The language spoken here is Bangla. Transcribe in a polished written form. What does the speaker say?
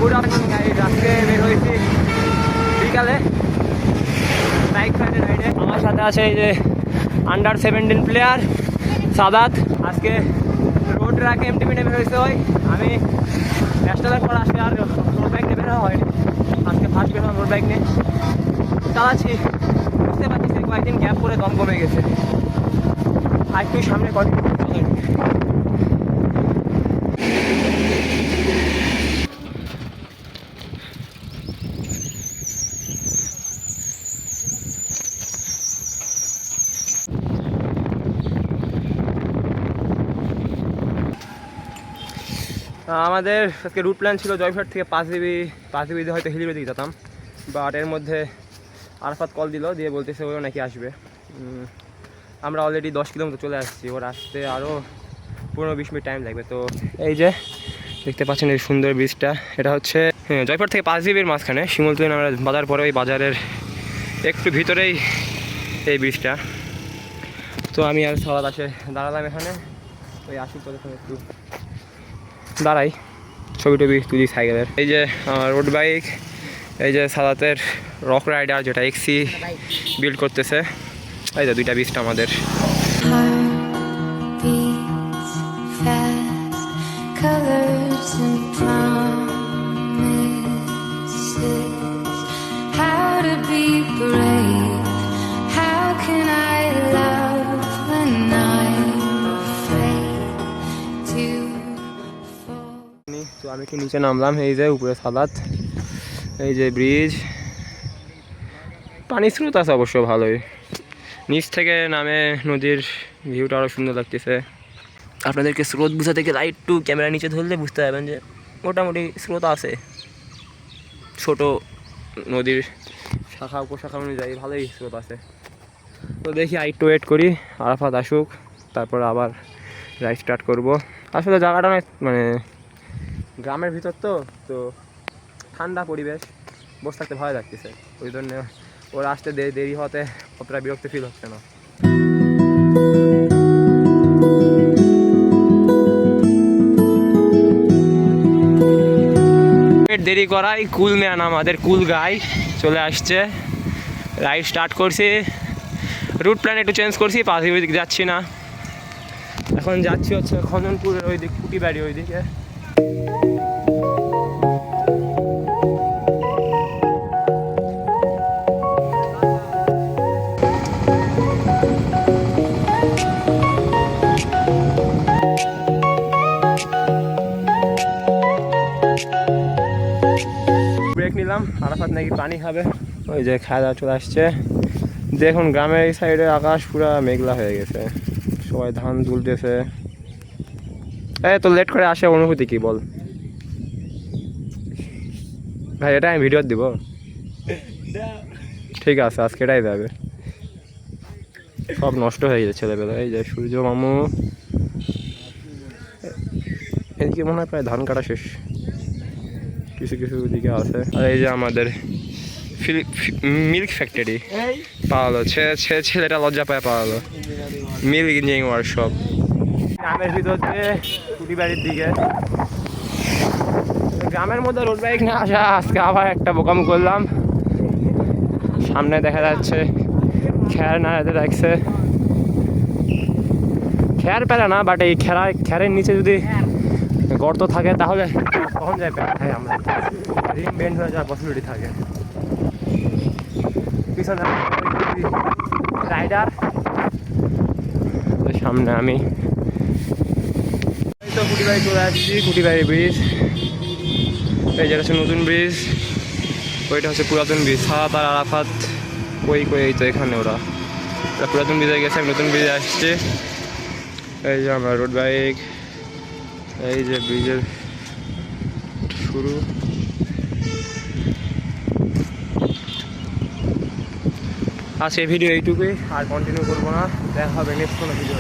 গুড আফটারনুন গাইস, আজকে বের হয়েছি বিকালে বাইক রাইডে। আমার সাথে আছে এই যে আন্ডার-17 প্লেয়ার সাদাত। আজকে রোড ট্র্যাক এমটিপি নেমে হয়েছে। ওই আমি ন্যাশনালের পর আজকে আর রোড বাইক নেমে নেওয়া হয়নি, আজকে ফার্স্ট বের হলাম রোড বাইক নিয়ে চালাচ্ছি। বুঝতে পারছি কয়েকদিন গ্যাপ করে দম কমে গেছে, আর একটু সামনে কন্টিনিউ করতে। আমাদের আজকে রুট প্ল্যান ছিল জয়ফ্রাট থেকে 5 জিবি দিয়ে হয়তো হিলির দিকে যেতাম, বাট এর মধ্যে আরাফাত কল দিল, দিয়ে বলতেছে ওরা নাকি আসবে। আমরা অলরেডি 10 কিলোমিটার চলে আসছি, ওর আসতে আরও 15-20 মিনিট টাইম লাগবে। তো এই যে দেখতে পাচ্ছেন এই সুন্দর ব্রিজটা, এটা হচ্ছে জয়ফ্রাট থেকে 5 জিবির মাঝখানে শিমুলতুলি আমরা বাজার পরে ওই বাজারের একটু ভিতরেই এই ব্রিজটা। তো আমি আর সবাই আসে দাঁড়ালাম এখানে, ওই আসি তোদের একটু দাঁড়াই, ছবি টবি তুলি সাইকেলের। এই যে রোড বাইক, এই যে সাদাতের রক রাইডার যেটা এক্সি বিল্ড করতেছে। এই যে দুইটা বিচটা আমাদের। তো আমি একটু নিচে নামলাম, এই যে উপরে সাদাত, এই যে ব্রিজ, পানি স্রোত আছে অবশ্য ভালোই। নিচ থেকে নামে নদীর ভিউটা আরও সুন্দর লাগতেছে। আপনাদেরকে স্রোত বুঝাতে গেলে একটু ক্যামেরা নিচে ধরলে বুঝতে পারবেন যে মোটামুটি স্রোত আছে। ছোট নদীর শাখা উপশাখা অনুযায়ী ভালোই স্রোত আছে। তো দেখি একটু ওয়েট করি আরাফাত আসুক, তারপর আবার রাইড স্টার্ট করব। আসলে জায়গাটা অনেক মানে গ্রামের ভিতর, তো ঠান্ডা পরিবেশ, বসে থাকতে ভয় লাগতেছে। ওই জন্য ওরা আসতে দেরি হতে অতটা বিরক্ত ফিল হচ্ছে না। দেরি করাই কুল ম্যান, আমাদের কুল গাই চলে আসছে। রাইড স্টার্ট করছি, রুট প্ল্যান একটু চেঞ্জ করছি, 5 জিবির দিকে যাচ্ছি না, এখন যাচ্ছি হচ্ছে খননপুরের ওই দিক, কুটিবাড়ি ওই দিকে। ব্রেক নিলাম, আরাফাত নাকি পানি খাবে, ওই যে খাওয়া দাওয়া চলে আসছে। দেখুন গ্রামের এই সাইডে আকাশ পুরা মেঘলা হয়ে গেছে, সবাই ধান তুলতেছে। তো লেট করে আসে অনুভূতি কি বল ভাই? এটা আমি ভিডিও দিব, ঠিক আছে আজকে এটাই যাবে, সব নষ্ট হয়ে গেছে ছেলেবেলা। এই যে সূর্য মামু, এদিকে মনে হয় প্রায় ধান কাটা শেষ, কিছু কিছু দিকে আছে। আর এই যে আমাদের মিল্ক ফ্যাক্টরি পাওয়ালো, ছেলেটা লজ্জা পায় পাওয়ালো, মিল্ক ইঞ্জিনিয়ারিং ওয়ার্কশপ। গ্রামের ভিতর দিয়ে কুটিবাড়ির দিকে, গ্রামের মধ্যে রোড বাইক না আসা আজকে আবার একটা বোকাম করলাম। সামনে দেখা যাচ্ছে খ্যার নাড়াতে লাগছে, খ্যার পেলে না, বাট এই খ্যারের নিচে যদি গর্ত থাকে তাহলে কখন যায় পেলে আমরা রিম বেন্ড হয়ে যাওয়ার পসিবিলিটি থাকে। পিছনে রাইডার, সামনে আমি। এই তো কুটিবাড়ি চলে আসছি, কুটিবাড়ি ব্রিজ। এই যেটা হচ্ছে নতুন ব্রিজ, ওইটা হচ্ছে পুরাতন ব্রিজ। সাদাত আর আরাফাত ওই এই তো এখানে ওরা পুরাতন ব্রিজে গেছে, নতুন ব্রিজে আসছে। এই যে আমার রোড বাইক, এই যে ব্রিজের শুরু। আজকে ভিডিও এইটুকুই, আর কন্টিনিউ করবো না, দেখা হবে নেক্সট কোনো ভিডিও।